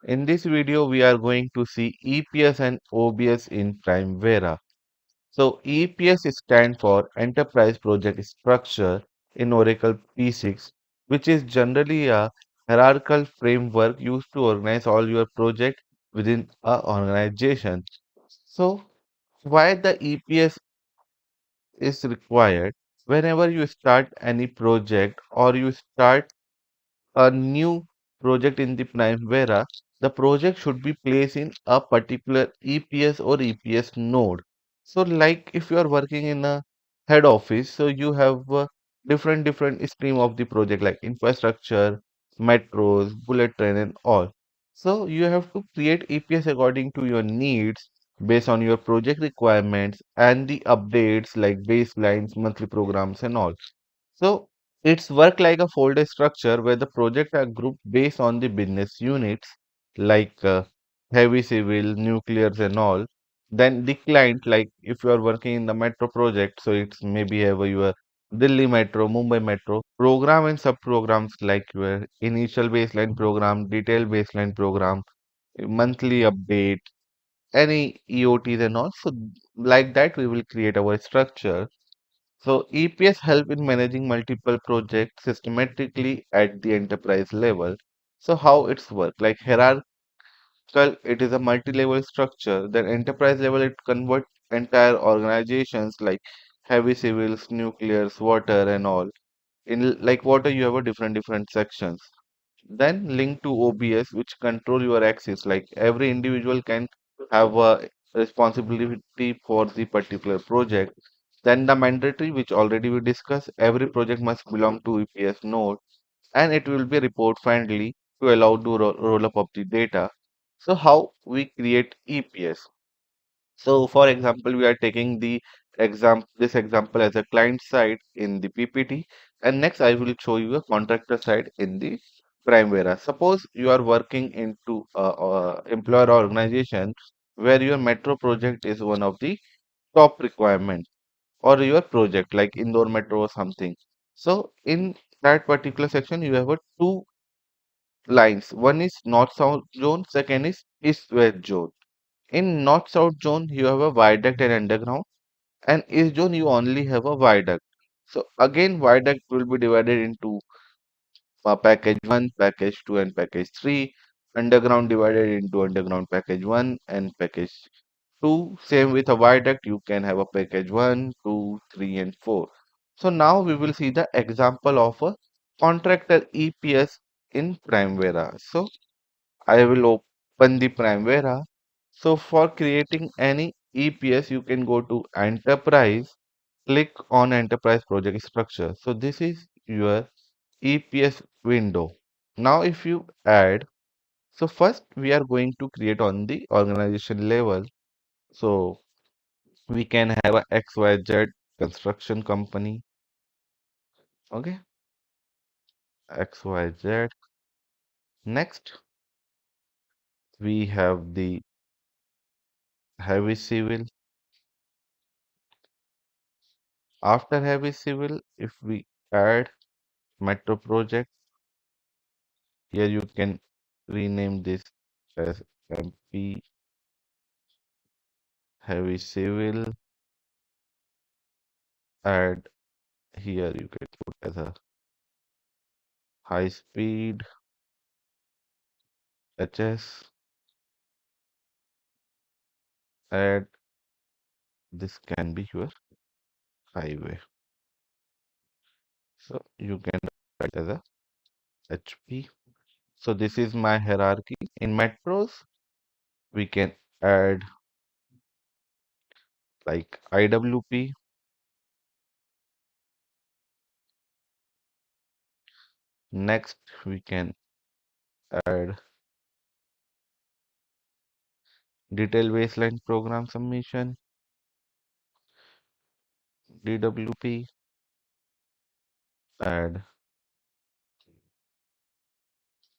In this video, we are going to see EPS and OBS in Primavera. So EPS stands for Enterprise Project Structure in Oracle P6, which is generally a hierarchical framework used to organize all your projects within a organization. So why the EPS is required? Whenever you start any project or you start a new project in the Primavera, the project should be placed in a particular EPS or EPS node. So, like if you are working in a head office, so you have different stream of the project like infrastructure, metros, bullet train, and all. So you have to create EPS according to your needs based on your project requirements and the updates like baselines, monthly programs, and all. So it's work like a folder structure where the projects are grouped based on the business units like heavy civil, nuclears and all. Then the client, like if you are working in the metro project, so it's maybe have your Delhi Metro, Mumbai Metro, program and sub-programs like your initial baseline program, detailed baseline program, monthly update, any EOTs and all. So like that we will create our structure. So EPS help in managing multiple projects systematically at the enterprise level. So how it's work? Like hierarchical, it is a multi-level structure. Then enterprise level, it convert entire organizations like heavy civils, nuclears, water, and all. In like water, you have a different sections. Then link to OBS, which control your access. Like every individual can have a responsibility for the particular project. Then the mandatory, which already we discussed, every project must belong to EPS node and it will be report friendly to allow to roll up of the data. So how we create EPS? So for example, we are taking the this example as a client side in the PPT, and next I will show you a contractor side in the Primavera. Suppose you are working into a employer organization where your metro project is one of the top requirements or your project like Indore Metro or something. So in that particular section, you have a two lines. One is north south zone, second is east west zone. In north south zone, you have a viaduct and underground, and east zone you only have a viaduct. So again, viaduct will be divided into package 1, package 2, and package 3. Underground divided into underground package 1 and package 2. Same with a viaduct, you can have a package 1, 2, 3, and 4. So now we will see the example of a contractor EPS in Primavera. So I will open the Primavera. So for creating any EPS, you can go to Enterprise, click on Enterprise Project Structure. So this is your EPS window. Now if you add, so first we are going to create on the organization level. So we can have a XYZ construction company. Okay, XYZ. Next, we have the heavy civil. After heavy civil, if we add metro project, here you can rename this as MP heavy civil. Add here you can put as a high speed HS. Add this can be your highway. So you can write as a HP. So this is my hierarchy. In metros, we can add like IWP. Next, we can add detailed baseline program submission, DWP, add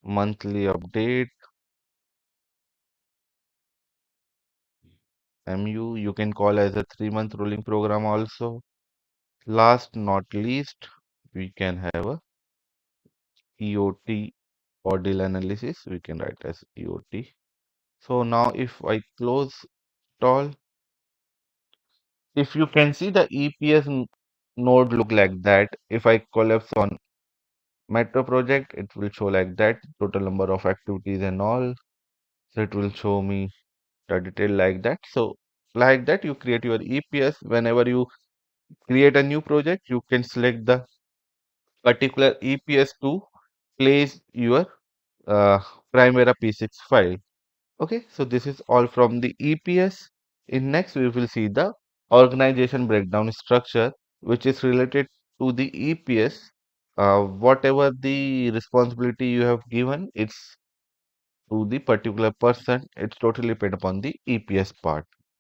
monthly update, MU. You can call as a 3-month rolling program also. Last not least, we can have a EOT For deal analysis, we can write as EOT. So now if I close it all, if you can see the EPS node look like that, if I collapse on metro project, it will show like that, total number of activities and all. So it will show me the detail like that. So like that, you create your EPS. Whenever you create a new project, you can select the particular EPS to place your uh, Primavera P6 file. Okay, so this is all from the EPS. In next, we will see the organization breakdown structure, which is related to the EPS. Whatever the responsibility you have given, it's to the particular person. It's totally depend upon the EPS part.